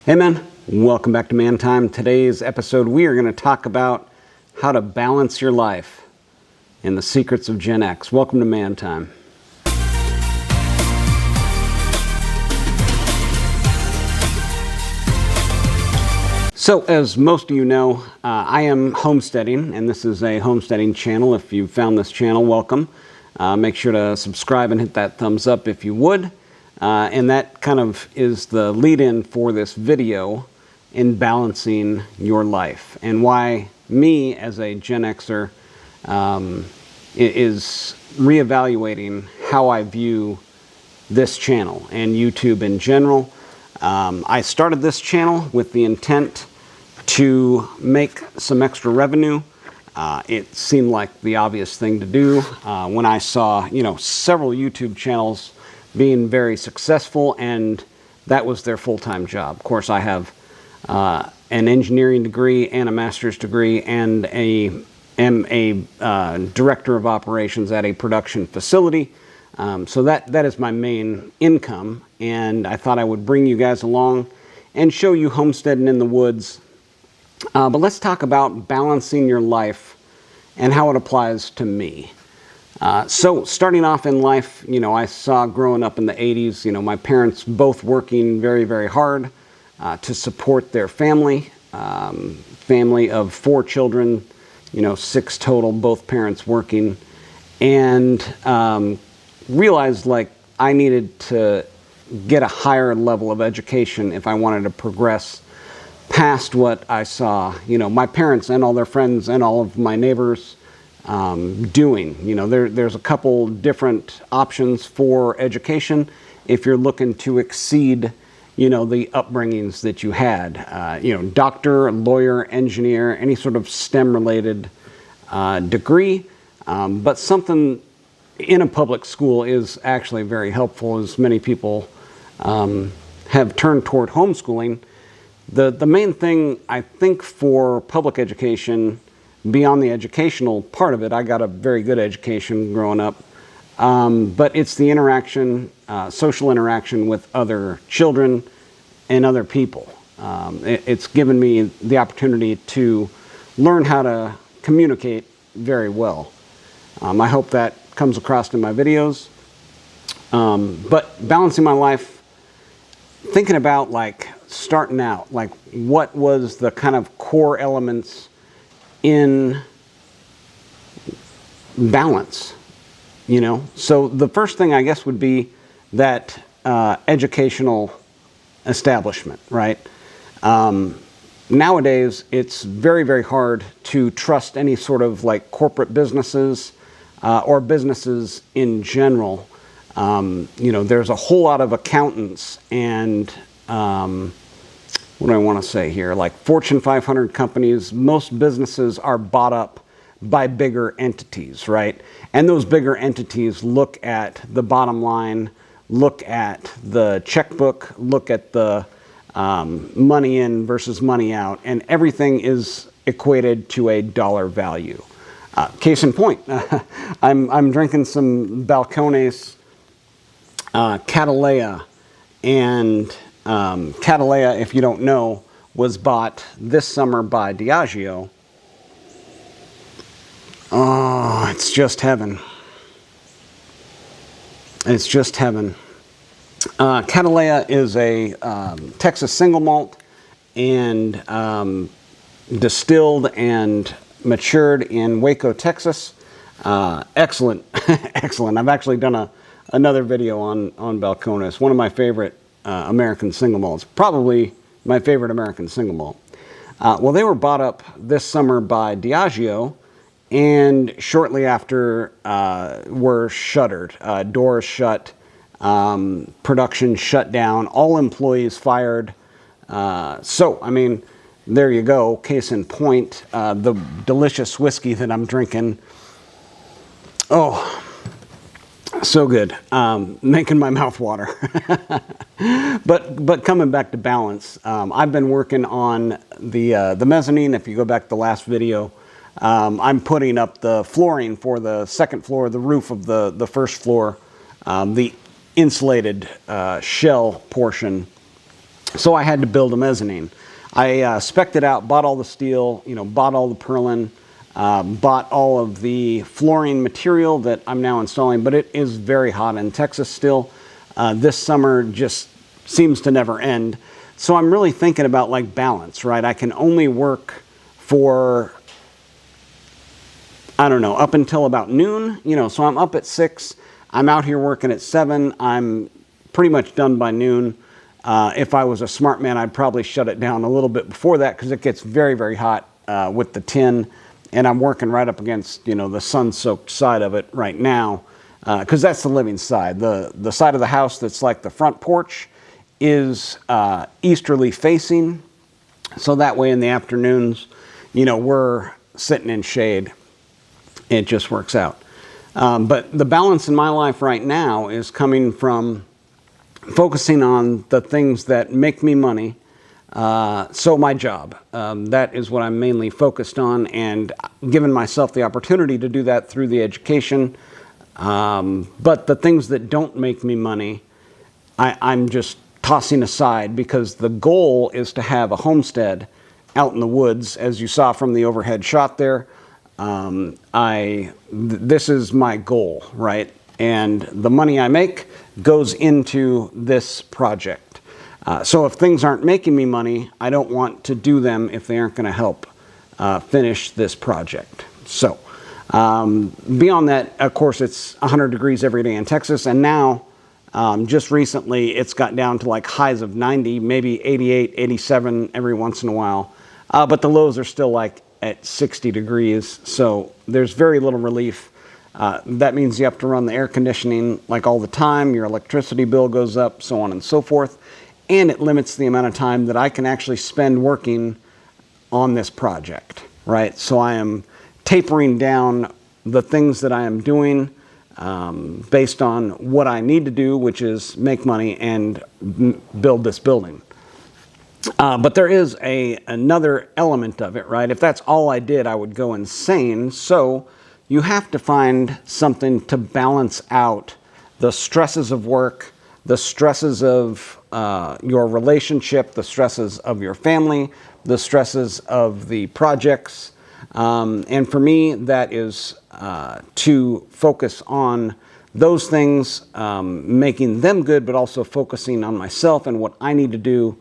Hey man, welcome back to Man Time. Today's episode we are going to talk about how to balance your life and the secrets of Gen X. Welcome to Man Time. So as most of you know, I am homesteading, and this is a homesteading channel. If you found this channel, welcome. Make sure to subscribe and hit that thumbs up if you would. And that kind of is the lead-in for this video in balancing your life, and why me as a Gen Xer is reevaluating how I view this channel and YouTube in general. I started this channel with the intent to make some extra revenue. It seemed like the obvious thing to do when I saw, several YouTube channels being very successful, and that was their full-time job. Of course, I have an engineering degree and a master's degree, and am a director of operations at a production facility. So that is my main income, and I thought I would bring you guys along and show you homesteading in the woods. But let's talk about balancing your life and how it applies to me. So starting off in life, I saw growing up in the 80s, my parents both working very, very hard to support their family. Family of 4 children, 6 total, both parents working. And realized I needed to get a higher level of education if I wanted to progress past what I saw, my parents and all their friends and all of my neighbors doing. There's a couple different options for education if you're looking to exceed, the upbringings that you had. Doctor, lawyer, engineer, any sort of STEM-related degree. But something in a public school is actually very helpful, as many people have turned toward homeschooling. The main thing, I think, for public education, beyond the educational part of it, I got a very good education growing up, but it's the interaction, social interaction with other children and other people. It's given me the opportunity to learn how to communicate very well. I hope that comes across in my videos. But balancing my life, thinking about starting out, what was the kind of core elements in balance, So the first thing, I guess, would be that educational establishment, right? Nowadays, it's very, very hard to trust any sort of corporate businesses or businesses in general. There's a whole lot of accountants and what do I want to say here? Fortune 500 companies, most businesses are bought up by bigger entities, right? And those bigger entities look at the bottom line, look at the checkbook, look at the money in versus money out, and everything is equated to a dollar value. Case in point, I'm drinking some Balcones Catalea, and Catalea, if you don't know, was bought this summer by Diageo. Oh, it's just heaven. It's just heaven. Catalea is a Texas single malt, and distilled and matured in Waco, Texas. Excellent, excellent. I've actually done another video on Balcones, one of my favorite American single malts, probably my favorite American single malt. Well, they were bought up this summer by Diageo, and shortly after were shuttered. Doors shut, production shut down, all employees fired. So, there you go. Case in point, the delicious whiskey that I'm drinking. Oh, so good. Making my mouth water. But coming back to balance, I've been working on the mezzanine. If you go back to the last video, I'm putting up the flooring for the second floor, the roof of the first floor, the insulated shell portion So I had to build a mezzanine. I spec'd it out, bought all the steel, bought all the purlin, bought all of the flooring material that I'm now installing, but it is very hot in Texas still. This summer just seems to never end. So I'm really thinking about like balance, right? I can only work for, I don't know, up until about noon, so I'm up at 6, I'm out here working at 7, I'm pretty much done by noon. If I was a smart man, I'd probably shut it down a little bit before that because it gets very, very hot with the tin, and I'm working right up against, the sun-soaked side of it right now because that's the living side. The side of the house that's like the front porch is easterly facing, so that way in the afternoons, we're sitting in shade. It just works out. But the balance in my life right now is coming from focusing on the things that make me money. So my job, that is what I'm mainly focused on, and giving myself the opportunity to do that through the education. But the things that don't make me money, I'm just tossing aside because the goal is to have a homestead out in the woods, as you saw from the overhead shot there. This is my goal, right? And the money I make goes into this project. So if things aren't making me money, I don't want to do them if they aren't going to help finish this project. So beyond that, of course, it's 100 degrees every day in Texas. And now, just recently, it's got down to like highs of 90, maybe 88, 87 every once in a while. But the lows are still like at 60 degrees. So there's very little relief. That means you have to run the air conditioning like all the time. Your electricity bill goes up, so on and so forth. And it limits the amount of time that I can actually spend working on this project, right? So I am tapering down the things that I am doing based on what I need to do, which is make money and build this building. But there is another element of it, right? If that's all I did, I would go insane. So you have to find something to balance out the stresses of work, the stresses of your relationship, the stresses of your family, the stresses of the projects. And for me, that is to focus on those things, making them good, but also focusing on myself and what I need to do,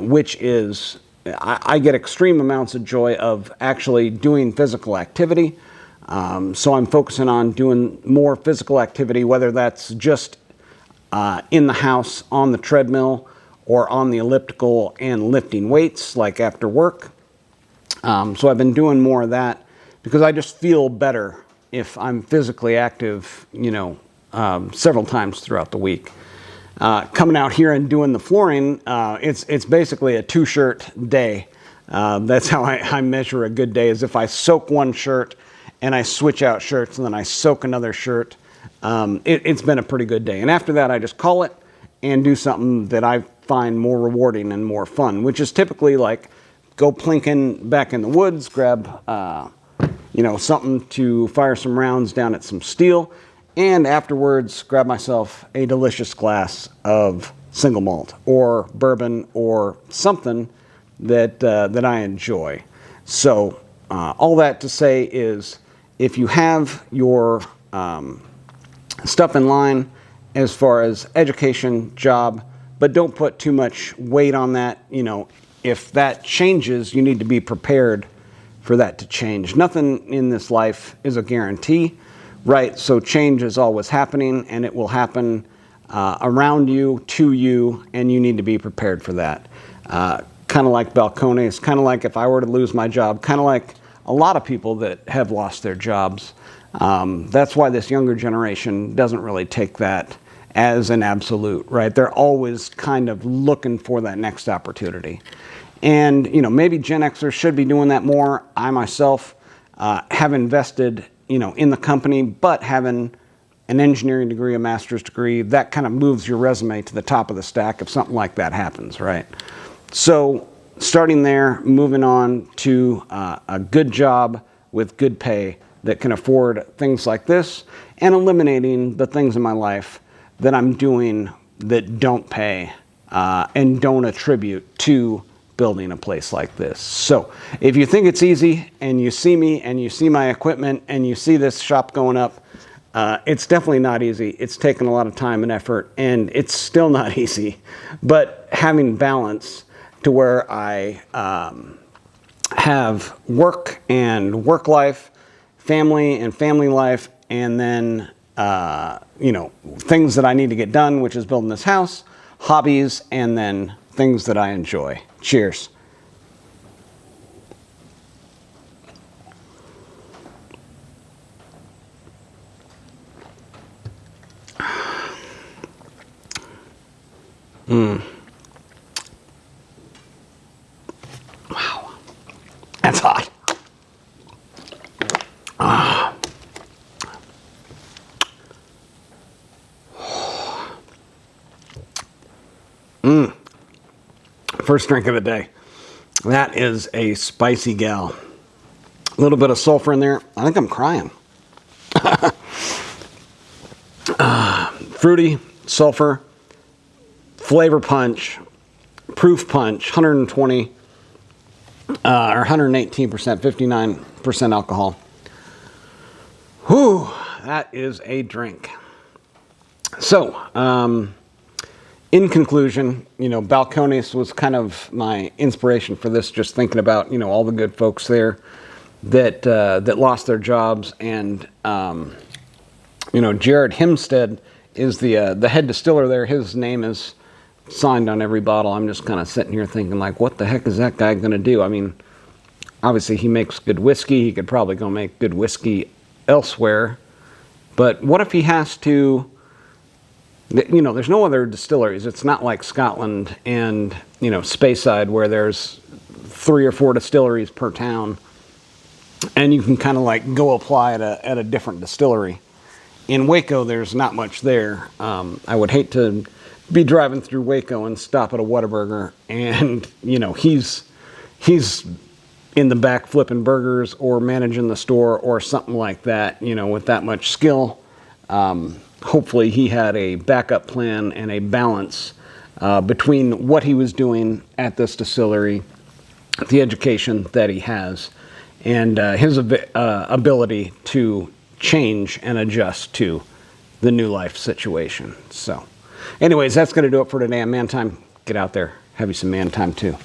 which is I get extreme amounts of joy of actually doing physical activity. So I'm focusing on doing more physical activity, whether that's just in the house, on the treadmill, or on the elliptical and lifting weights, like after work. So I've been doing more of that because I just feel better if I'm physically active, several times throughout the week. Coming out here and doing the flooring, it's basically a 2-shirt day. That's how I measure a good day, is if I soak one shirt and I switch out shirts and then I soak another shirt. It's been a pretty good day. And after that, I just call it and do something that I find more rewarding and more fun, which is typically like go plinking back in the woods, grab, something to fire some rounds down at some steel, and afterwards grab myself a delicious glass of single malt or bourbon or something that I enjoy. So all that to say is, if you have your stuff in line as far as education, job, but don't put too much weight on that. If that changes, you need to be prepared for that to change. Nothing in this life is a guarantee, right? So change is always happening, and it will happen around you, to you, and you need to be prepared for that. Kind of like Balcones, kind of like if I were to lose my job, kind of like a lot of people that have lost their jobs. That's why this younger generation doesn't really take that as an absolute, right? They're always kind of looking for that next opportunity. And, maybe Gen Xers should be doing that more. I myself have invested, in the company, but having an engineering degree, a master's degree, that kind of moves your resume to the top of the stack if something like that happens, right? So starting there, moving on to a good job with good pay that can afford things like this, and eliminating the things in my life that I'm doing that don't pay and don't attribute to building a place like this. So if you think it's easy and you see me and you see my equipment and you see this shop going up, it's definitely not easy. It's taken a lot of time and effort, and it's still not easy. But having balance to where I have work and work life, family and family life, and then things that I need to get done, which is building this house, hobbies, and then things that I enjoy. Cheers. Wow. That's hot. First drink of the day. That is a spicy gal. A little bit of sulfur in there. I think I'm crying. Fruity, sulfur, flavor punch, proof punch, 120 or 118%, 59% alcohol. Whew, that is a drink. So, in conclusion, Balcones was kind of my inspiration for this, just thinking about, all the good folks there that lost their jobs. And, Jared Homestead is the head distiller there. His name is signed on every bottle. I'm just kind of sitting here thinking, like, what the heck is that guy going to do? I mean, obviously he makes good whiskey. He could probably go make good whiskey elsewhere. But what if he has to... there's no other distilleries. It's not like Scotland and, Speyside where there's 3 or 4 distilleries per town. And you can kind of like go apply at a different distillery. In Waco, there's not much there. I would hate to be driving through Waco and stop at a Whataburger and, he's in the back flipping burgers or managing the store or something like that, with that much skill. Hopefully he had a backup plan and a balance between what he was doing at this distillery, the education that he has, and his ability to change and adjust to the new life situation. So anyways, that's going to do it for today on Man Time. Get out there. Have you some man time too.